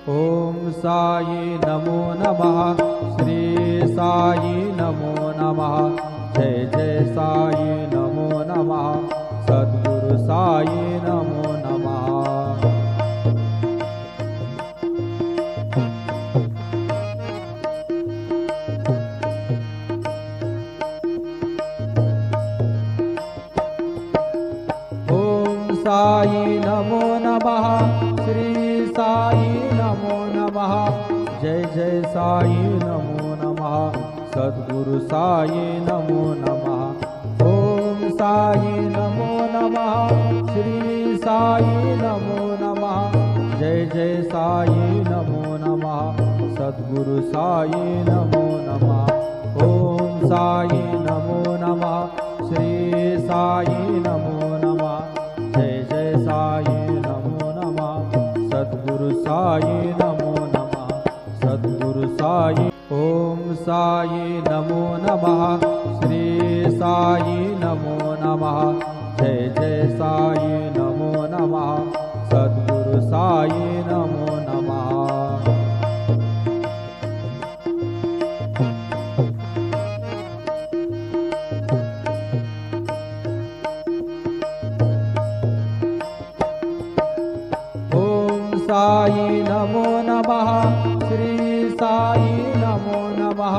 ओम साई नमो नमः। श्री साई नमो नमः। जय जय साई नमो नमः। सद्गुरु साई नमो नमः। ओम साई नमो नमः। श्री साई नमो नमः। जय जय साई नमो नमः। सद्गुरु साई नमो नमः। ओम साई नमो नमः। श्री साई नमो नमः। जय जय साई नमो नमः। सद्गुरु साई नमो नमः। ओम साई नमो नमः। श्री साई नमो नमः। जय जय साई नमो नमः। सद्गुरु साई नमो नमः। सद्गुरु साई। ओम साई नमो नमः। श्री साई नमो नमः। जय जय साई नमो नमः। सद्गुरु साई नमो नमः। साई नमो नमः। श्री साई नमो नमः।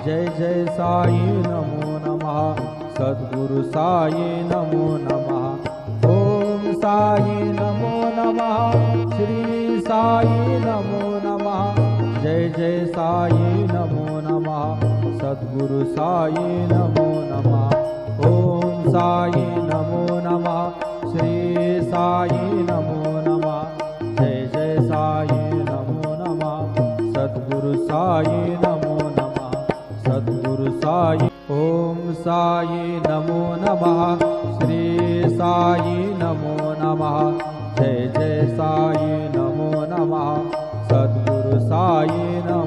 जय जय साई नमो नमः। सद्गुरु साई नमो नमः। ओम साई नमो नमः। श्री साई नमो नमः। जय जय साई नमो नमः। सद्गुरु साई नमो नमः। ओम साई नमो नमः। श्री साई नमो नमः। जय जय साई नमो नमः। सद्गुरु साई नमो नमः। सद्गुरु साई। ओम साई नमो नमः। श्री साई नमो नमः। जय जय साई नमो नमः। सद्गुरु साई नमो